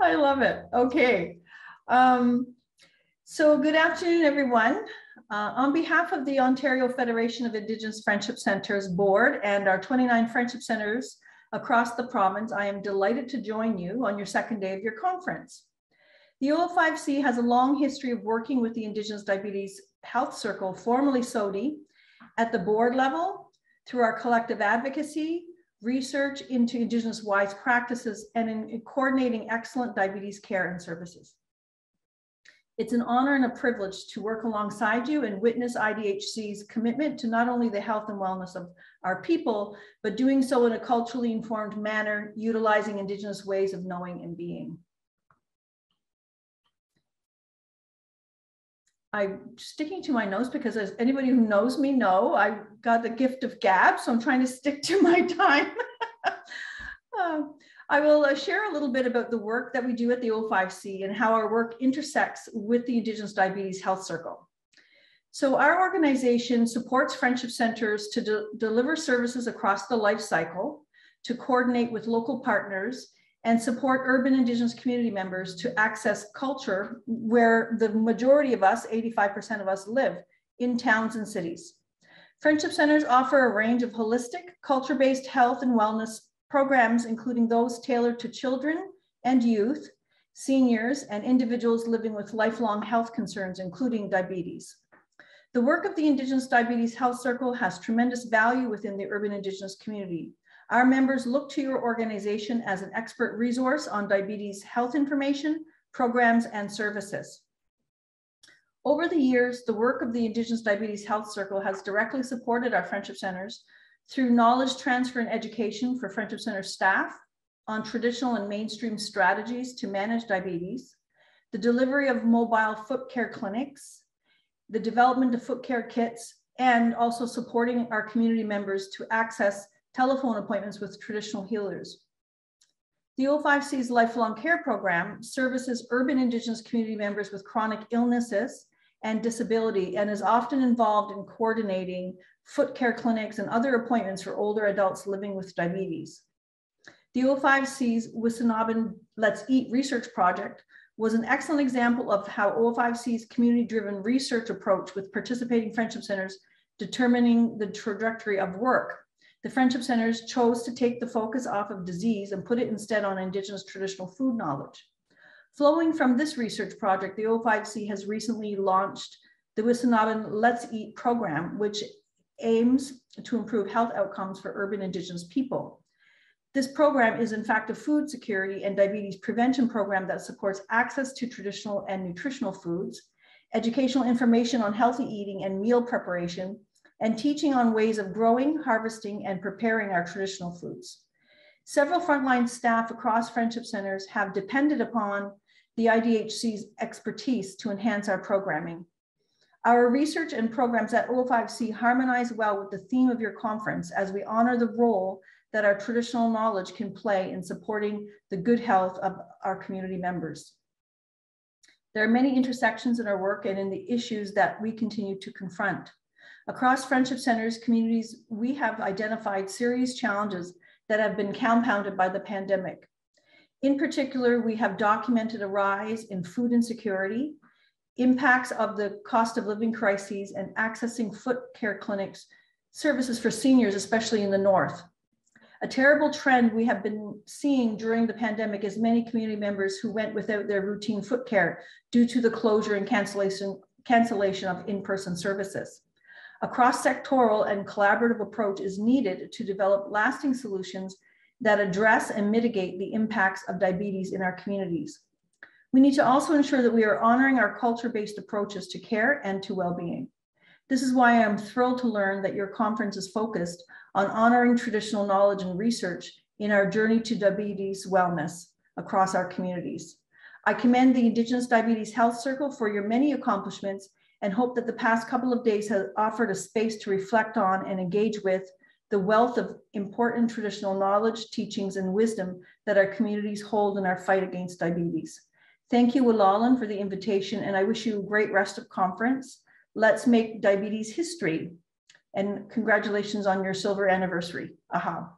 I love it. Okay. So good afternoon, everyone. On behalf of the Ontario Federation of Indigenous Friendship Centres Board and our 29 Friendship Centres across the province, I am delighted to join you on your second day of your conference. The O5C has a long history of working with the Indigenous Diabetes Health Circle, formerly SODI, at the board level, through our collective advocacy, research into Indigenous wise practices, and in coordinating excellent diabetes care and services. It's an honor and a privilege to work alongside you and witness IDHC's commitment to not only the health and wellness of our people, but doing so in a culturally informed manner, utilizing Indigenous ways of knowing and being. I'm sticking to my notes because, as anybody who knows me know, I got the gift of gab, so I'm trying to stick to my time. I will share a little bit about the work that we do at the O5C and how our work intersects with the Indigenous Diabetes Health Circle. So our organization supports friendship centers to deliver services across the life cycle, to coordinate with local partners, and support urban Indigenous community members to access culture where the majority of us, 85% of us, live, in towns and cities. Friendship centers offer a range of holistic, culture-based health and wellness programs, including those tailored to children and youth, seniors, and individuals living with lifelong health concerns, including diabetes. The work of the Indigenous Diabetes Health Circle has tremendous value within the urban Indigenous community. Our members look to your organization as an expert resource on diabetes health information, programs, and services. Over the years, the work of the Indigenous Diabetes Health Circle has directly supported our friendship centers through knowledge transfer and education for friendship center staff on traditional and mainstream strategies to manage diabetes, the delivery of mobile foot care clinics, the development of foot care kits, and also supporting our community members to access telephone appointments with traditional healers. The O5C's Lifelong Care Program services urban Indigenous community members with chronic illnesses and disability, and is often involved in coordinating foot care clinics and other appointments for older adults living with diabetes. The O5C's Wisinaben Let's Eat research project was an excellent example of how O5C's community-driven research approach with participating friendship centers determining the trajectory of work. The friendship centers chose to take the focus off of disease and put it instead on Indigenous traditional food knowledge. Flowing from this research project, the O5C has recently launched the Wisinaben Let's Eat program, which aims to improve health outcomes for urban Indigenous people. This program is in fact a food security and diabetes prevention program that supports access to traditional and nutritional foods, educational information on healthy eating and meal preparation, and teaching on ways of growing, harvesting, and preparing our traditional foods. Several frontline staff across friendship centers have depended upon the IDHC's expertise to enhance our programming. Our research and programs at O5C harmonize well with the theme of your conference as we honor the role that our traditional knowledge can play in supporting the good health of our community members. There are many intersections in our work and in the issues that we continue to confront. Across friendship centers, communities, we have identified serious challenges that have been compounded by the pandemic. In particular, we have documented a rise in food insecurity, impacts of the cost of living crises, and accessing foot care clinics services for seniors, especially in the North. A terrible trend we have been seeing during the pandemic is many community members who went without their routine foot care due to the closure and cancellation of in-person services. A cross-sectoral and collaborative approach is needed to develop lasting solutions that address and mitigate the impacts of diabetes in our communities. We need to also ensure that we are honoring our culture-based approaches to care and to well-being. This is why I'm thrilled to learn that your conference is focused on honoring traditional knowledge and research in our journey to diabetes wellness across our communities. I commend the Indigenous Diabetes Health Circle for your many accomplishments and hope that the past couple of days has offered a space to reflect on and engage with the wealth of important traditional knowledge, teachings, and wisdom that our communities hold in our fight against diabetes. Thank you, Walalan, for the invitation, and I wish you a great rest of conference. Let's make diabetes history. And congratulations on your silver anniversary. Aha.